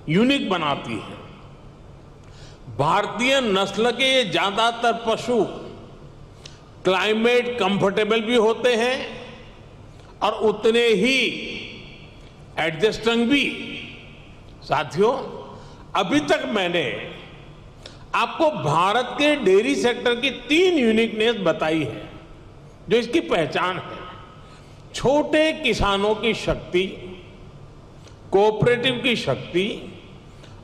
यूनिक बनाती है। भारतीय नस्ल के ये ज्यादातर पशु क्लाइमेट कंफर्टेबल भी होते हैं और उतने ही एडजस्टिंग भी। साथियों, अभी तक मैंने आपको भारत के डेयरी सेक्टर की 3 यूनिकनेस बताई है जो इसकी पहचान है। छोटे किसानों की शक्ति, कोऑपरेटिव की शक्ति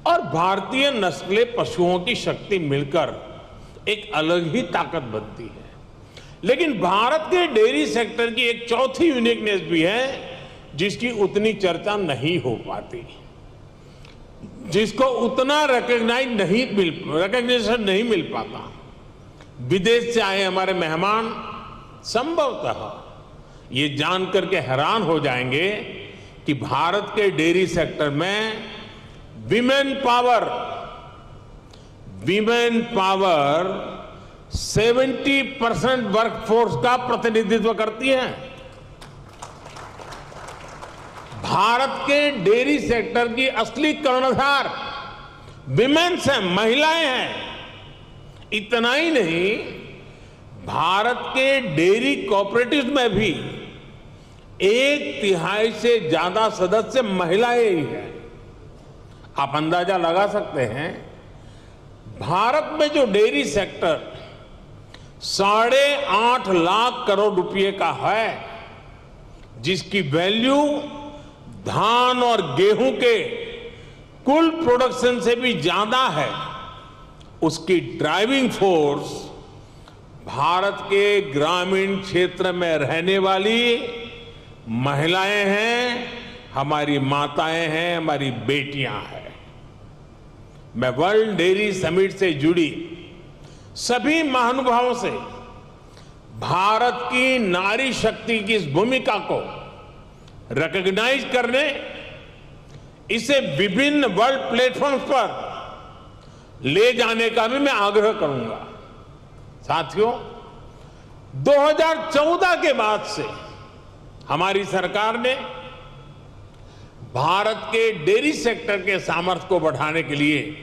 और भारतीय नस्ले पशुओं की शक्ति मिलकर एक अलग ही ताकत बनती है। लेकिन भारत के डेयरी सेक्टर की एक चौथी यूनिकनेस भी है जिसकी उतनी चर्चा नहीं हो पाती, जिसको उतना रिकग्निशन नहीं मिल पाता। विदेश से आए हमारे मेहमान संभवतः ये जानकर के हैरान हो जाएंगे कि भारत के डेयरी सेक्टर में विमेन पावर 70% वर्कफोर्स का प्रतिनिधित्व करती है। भारत के डेयरी सेक्टर की असली कर्णधार विमेन्स हैं, महिलाएं हैं। इतना ही नहीं, भारत के डेयरी कोऑपरेटिव्स में भी 1/3 से ज्यादा सदस्य महिलाएं ही हैं। आप अंदाजा लगा सकते हैं, भारत में जो डेयरी सेक्टर 8.5 लाख करोड़ रुपए का है, जिसकी वैल्यू धान और गेहूं के कुल प्रोडक्शन से भी ज्यादा है, उसकी ड्राइविंग फोर्स भारत के ग्रामीण क्षेत्र में रहने वाली महिलाएं हैं, हमारी माताएं हैं, हमारी बेटियां हैं। मैं वर्ल्ड डेयरी समिट से जुड़ी सभी महानुभावों से भारत की नारी शक्ति की इस भूमिका को रिकॉग्नाइज करने, इसे विभिन्न वर्ल्ड प्लेटफॉर्म्स पर ले जाने का भी मैं आग्रह करूंगा। साथियों, 2014 के बाद से हमारी सरकार ने भारत के डेयरी सेक्टर के सामर्थ्य को बढ़ाने के लिए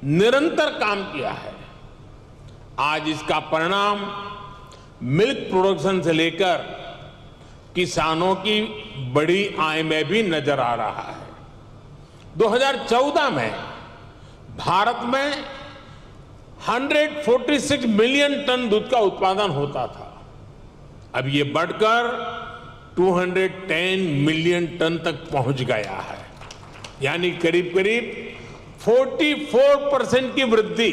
निरंतर काम किया है। आज इसका परिणाम मिल्क प्रोडक्शन से लेकर किसानों की बड़ी आय में भी नजर आ रहा है। 2014 में भारत में 146 मिलियन टन दूध का उत्पादन होता था। अब ये बढ़कर 210 मिलियन टन तक पहुंच गया है, यानी करीब करीब 44% की वृद्धि।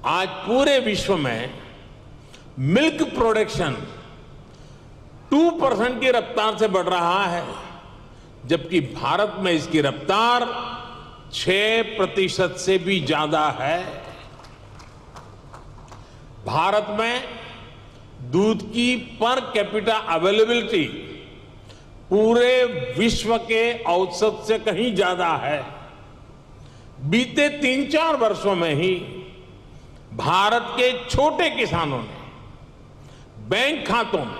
आज पूरे विश्व में मिल्क प्रोडक्शन 2% की रफ्तार से बढ़ रहा है, जबकि भारत में इसकी रफ्तार 6% से भी ज्यादा है। भारत में दूध की पर कैपिटा अवेलेबिलिटी पूरे विश्व के औसत से कहीं ज्यादा है। बीते 3-4 वर्षों में ही भारत के छोटे किसानों ने बैंक खातों में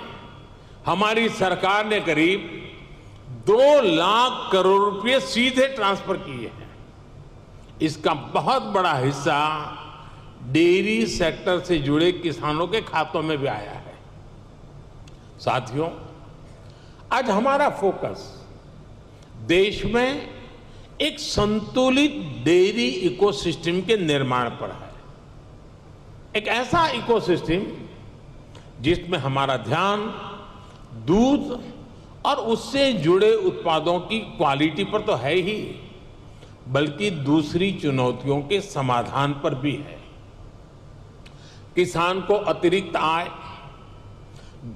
हमारी सरकार ने करीब 2 लाख करोड़ रुपए सीधे ट्रांसफर किए हैं। इसका बहुत बड़ा हिस्सा डेयरी सेक्टर से जुड़े किसानों के खातों में भी आया है। साथियों, आज हमारा फोकस देश में एक संतुलित डेयरी इकोसिस्टम के निर्माण पर है। एक ऐसा इकोसिस्टम जिसमें हमारा ध्यान दूध और उससे जुड़े उत्पादों की क्वालिटी पर तो है ही, बल्कि दूसरी चुनौतियों के समाधान पर भी है। किसान को अतिरिक्त आय,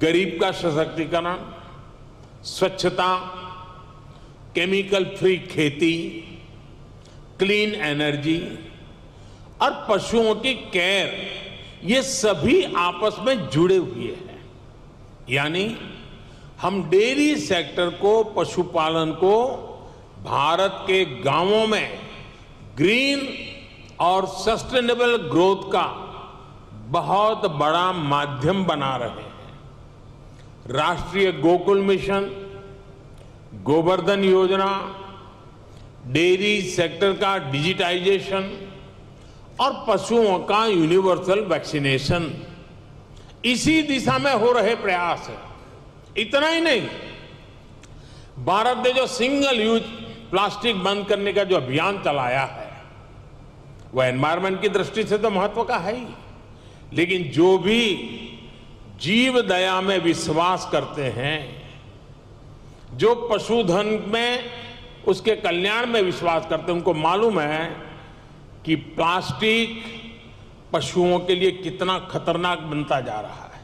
गरीब का सशक्तिकरण, स्वच्छता, केमिकल फ्री खेती, क्लीन एनर्जी और पशुओं की केयर, ये सभी आपस में जुड़े हुए हैं। यानी हम डेयरी सेक्टर को, पशुपालन को भारत के गांवों में ग्रीन और सस्टेनेबल ग्रोथ का बहुत बड़ा माध्यम बना रहे हैं। राष्ट्रीय गोकुल मिशन, गोवर्धन योजना, डेयरी सेक्टर का डिजिटाइजेशन और पशुओं का यूनिवर्सल वैक्सीनेशन, इसी दिशा में हो रहे प्रयास है। इतना ही नहीं, भारत ने जो सिंगल यूज प्लास्टिक बंद करने का जो अभियान चलाया है, वह एनवायरमेंट की दृष्टि से तो महत्व का है ही, लेकिन जो भी जीव दया में विश्वास करते हैं, जो पशुधन में उसके कल्याण में विश्वास करते हैं, उनको मालूम है कि प्लास्टिक पशुओं के लिए कितना खतरनाक बनता जा रहा है,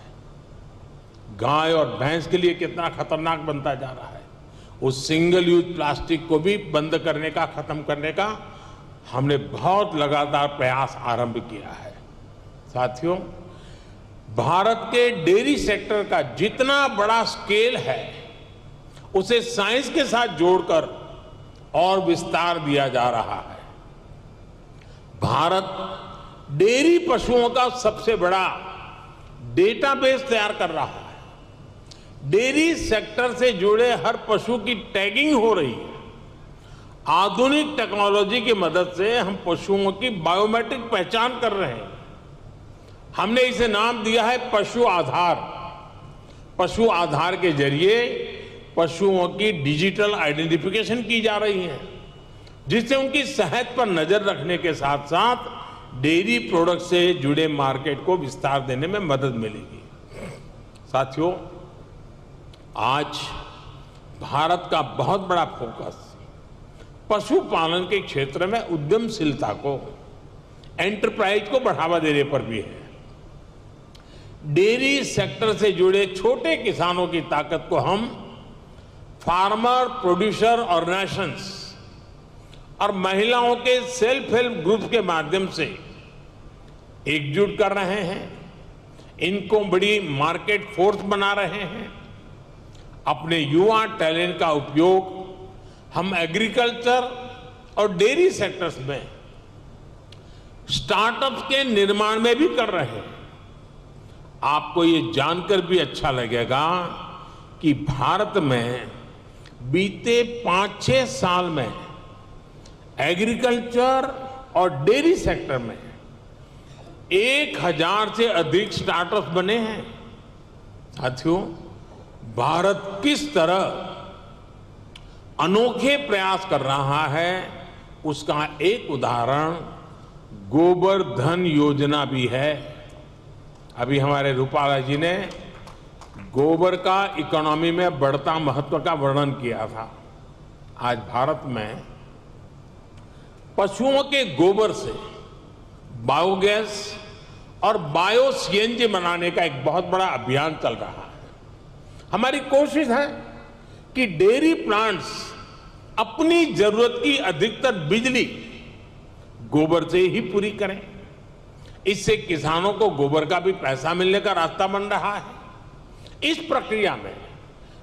गाय और भैंस के लिए कितना खतरनाक बनता जा रहा है। उस सिंगल यूज प्लास्टिक को भी बंद करने का, खत्म करने का हमने बहुत लगातार प्रयास आरंभ किया है। साथियों, भारत के डेयरी सेक्टर का जितना बड़ा स्केल है उसे साइंस के साथ जोड़कर और विस्तार दिया जा रहा है। भारत डेयरी पशुओं का सबसे बड़ा डेटाबेस तैयार कर रहा है। डेयरी सेक्टर से जुड़े हर पशु की टैगिंग हो रही है। आधुनिक टेक्नोलॉजी की मदद से हम पशुओं की बायोमेट्रिक पहचान कर रहे हैं। हमने इसे नाम दिया है पशु आधार। पशु आधार के जरिए पशुओं की डिजिटल आइडेंटिफिकेशन की जा रही है, जिससे उनकी सेहत पर नजर रखने के साथ साथ डेयरी प्रोडक्ट से जुड़े मार्केट को विस्तार देने में मदद मिलेगी। साथियों, आज भारत का बहुत बड़ा फोकस पशुपालन के क्षेत्र में उद्यमशीलता को, एंटरप्राइज को बढ़ावा देने पर भी है। डेयरी सेक्टर से जुड़े छोटे किसानों की ताकत को हम फार्मर प्रोड्यूसर ऑर्गेनाइजेशंस और महिलाओं के सेल्फ हेल्प ग्रुप के माध्यम से एकजुट कर रहे हैं। इनको बड़ी मार्केट फोर्स बना रहे हैं। अपने युवा टैलेंट का उपयोग हम एग्रीकल्चर और डेयरी सेक्टर्स में स्टार्टअप्स के निर्माण में भी कर रहे हैं। आपको ये जानकर भी अच्छा लगेगा कि भारत में बीते 5-6 साल में एग्रीकल्चर और डेयरी सेक्टर में 1000 से अधिक स्टार्टअप्स बने हैं। साथियों, भारत किस तरह अनोखे प्रयास कर रहा है उसका एक उदाहरण गोबर धन योजना भी है। अभी हमारे रूपाला जी ने गोबर का इकोनॉमी में बढ़ता महत्व का वर्णन किया था। आज भारत में पशुओं के गोबर से बायोगैस और बायो सीएनजी बनाने का एक बहुत बड़ा अभियान चल रहा है। हमारी कोशिश है कि डेयरी प्लांट्स अपनी जरूरत की अधिकतर बिजली गोबर से ही पूरी करें। इससे किसानों को गोबर का भी पैसा मिलने का रास्ता बन रहा है। इस प्रक्रिया में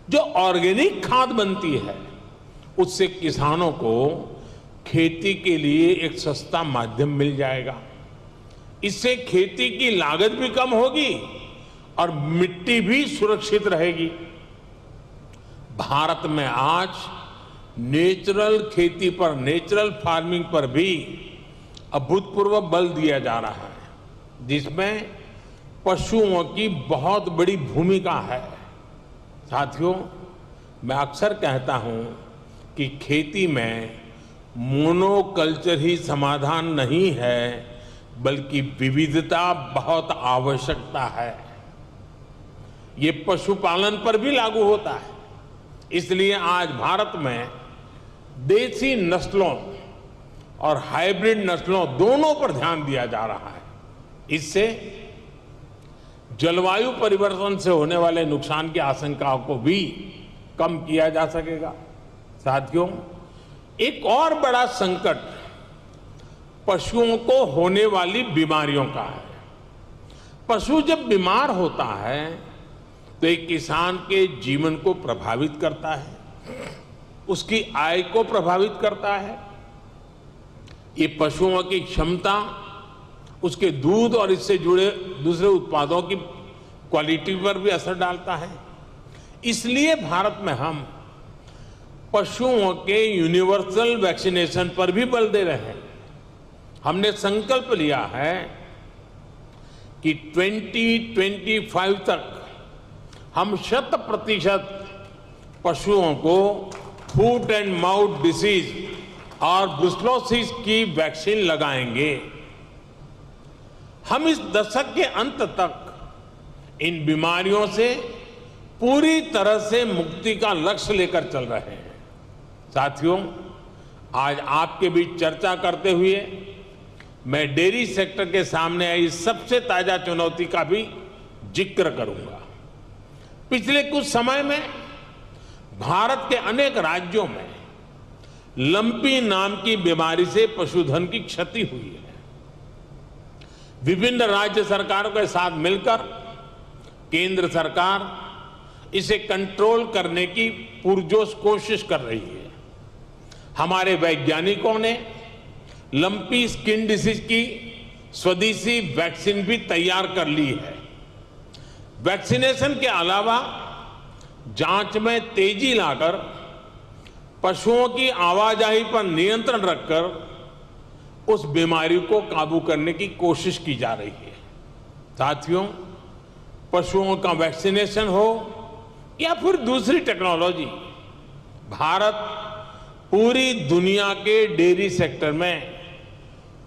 जो ऑर्गेनिक खाद बनती है उससे किसानों को खेती के लिए एक सस्ता माध्यम मिल जाएगा। इससे खेती की लागत भी कम होगी और मिट्टी भी सुरक्षित रहेगी। भारत में आज नेचुरल खेती पर, नेचुरल फार्मिंग पर भी अभूतपूर्व बल दिया जा रहा है, जिसमें पशुओं की बहुत बड़ी भूमिका है। साथियों, मैं अक्सर कहता हूं कि खेती में मोनोकल्चर ही समाधान नहीं है, बल्कि विविधता बहुत आवश्यकता है। ये पशुपालन पर भी लागू होता है। इसलिए आज भारत में देसी नस्लों और हाइब्रिड नस्लों दोनों पर ध्यान दिया जा रहा है। इससे जलवायु परिवर्तन से होने वाले नुकसान की आशंकाओं को भी कम किया जा सकेगा। साथियों, एक और बड़ा संकट पशुओं को होने वाली बीमारियों का है। पशु जब बीमार होता है तो एक किसान के जीवन को प्रभावित करता है, उसकी आय को प्रभावित करता है। ये पशुओं की क्षमता, उसके दूध और इससे जुड़े दूसरे उत्पादों की क्वालिटी पर भी असर डालता है। इसलिए भारत में हम पशुओं के यूनिवर्सल वैक्सीनेशन पर भी बल दे रहे हैं। हमने संकल्प लिया है कि 2025 तक हम 100% पशुओं को फूट एंड माउथ डिसीज और ब्रुसेलोसिस की वैक्सीन लगाएंगे। हम इस दशक के अंत तक इन बीमारियों से पूरी तरह से मुक्ति का लक्ष्य लेकर चल रहे हैं। साथियों, आज आपके बीच चर्चा करते हुए मैं डेयरी सेक्टर के सामने आई सबसे ताजा चुनौती का भी जिक्र करूंगा। पिछले कुछ समय में भारत के अनेक राज्यों में लंपी नाम की बीमारी से पशुधन की क्षति हुई है। विभिन्न राज्य सरकारों के साथ मिलकर केंद्र सरकार इसे कंट्रोल करने की पुरजोश कोशिश कर रही है। हमारे वैज्ञानिकों ने लंपी स्किन डिसीज की स्वदेशी वैक्सीन भी तैयार कर ली है। वैक्सीनेशन के अलावा जांच में तेजी लाकर पशुओं की आवाजाही पर नियंत्रण रखकर उस बीमारी को काबू करने की कोशिश की जा रही है। साथियों, पशुओं का वैक्सीनेशन हो या फिर दूसरी टेक्नोलॉजी, भारत पूरी दुनिया के डेयरी सेक्टर में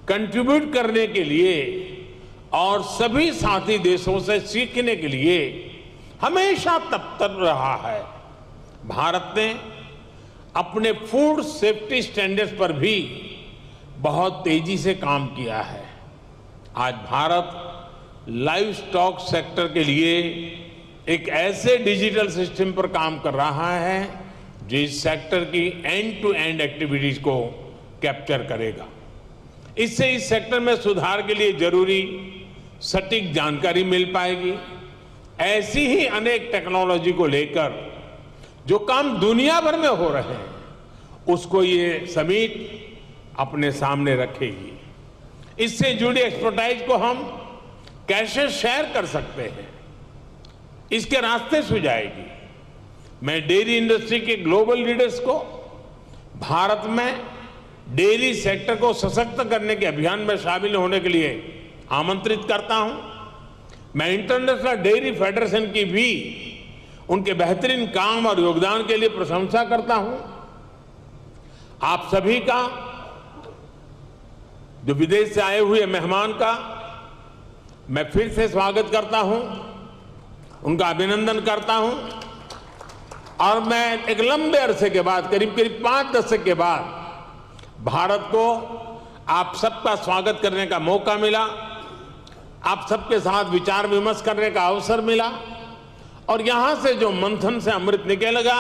कंट्रीब्यूट करने के लिए और सभी साथी देशों से सीखने के लिए हमेशा तत्पर रहा है। भारत ने अपने फूड सेफ्टी स्टैंडर्ड्स पर भी बहुत तेजी से काम किया है। आज भारत लाइव स्टॉक सेक्टर के लिए एक ऐसे डिजिटल सिस्टम पर काम कर रहा है जो इस सेक्टर की एंड टू एंड एक्टिविटीज को कैप्चर करेगा। इससे इस सेक्टर में सुधार के लिए जरूरी सटीक जानकारी मिल पाएगी। ऐसी ही अनेक टेक्नोलॉजी को लेकर जो काम दुनिया भर में हो रहे हैं, उसको ये समिट अपने सामने रखेगी। इससे जुड़ी एक्सपर्टाइज को हम कैसे शेयर कर सकते हैं, इसके रास्ते सुझाएगी। मैं डेयरी इंडस्ट्री के ग्लोबल लीडर्स को भारत में डेयरी सेक्टर को सशक्त करने के अभियान में शामिल होने के लिए आमंत्रित करता हूं। मैं इंटरनेशनल डेयरी फेडरेशन की भी उनके बेहतरीन काम और योगदान के लिए प्रशंसा करता हूं। आप सभी का, जो विदेश से आए हुए मेहमान का, मैं फिर से स्वागत करता हूं, उनका अभिनंदन करता हूं। और मैं एक लंबे अरसे के बाद, करीब 5 दशक के बाद भारत को आप सबका स्वागत करने का मौका मिला, आप सबके साथ विचार विमर्श करने का अवसर मिला और यहां से जो मंथन से अमृत निकलेगा,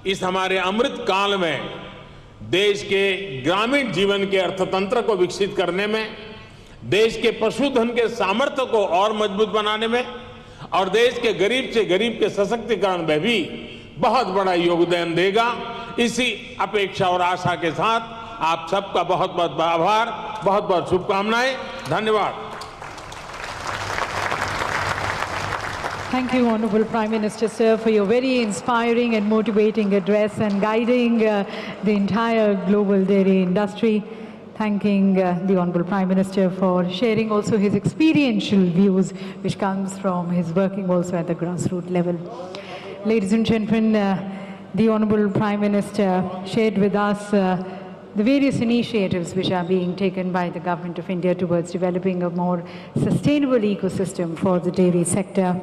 इस हमारे अमृत काल में देश के ग्रामीण जीवन के अर्थतंत्र को विकसित करने में, देश के पशुधन के सामर्थ्य को और मजबूत बनाने में और देश के गरीब से गरीब के सशक्तिकरण में भी बहुत बड़ा योगदान देगा। इसी अपेक्षा और आशा के साथ आप सबका बहुत बहुत आभार, बहुत बहुत शुभकामनाएं। धन्यवाद। Thank you, Honorable Prime Minister, sir, for your very inspiring and motivating address and guiding the entire global dairy industry. Thanking the Honorable Prime Minister for sharing also his experiential views, which comes from his working also at the grassroots level. Ladies and gentlemen, the Honorable Prime Minister shared with us the various initiatives which are being taken by the Government of India towards developing a more sustainable ecosystem for the dairy sector.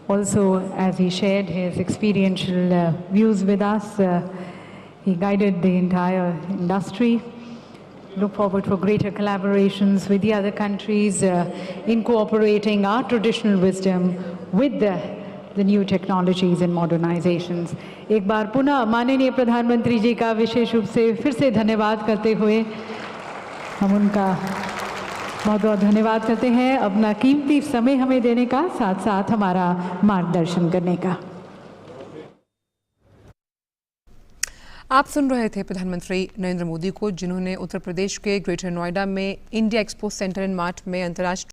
Also, as he shared his experiential views with us, he guided the entire industry. Look forward for greater collaborations with the other countries, incorporating our traditional wisdom with the new technologies and modernizations. एक बार पुनः माननीय प्रधानमंत्री जी का विशेष रूप से फिर से धन्यवाद करते हुए हम उनका बहुत बहुत धन्यवाद करते हैं अपना कीमती समय हमें देने का, साथ साथ हमारा मार्गदर्शन करने का। आप सुन रहे थे प्रधानमंत्री नरेंद्र मोदी को, जिन्होंने उत्तर प्रदेश के ग्रेटर नोएडा में India expo centre and mart में अंतर्राष्ट्रीय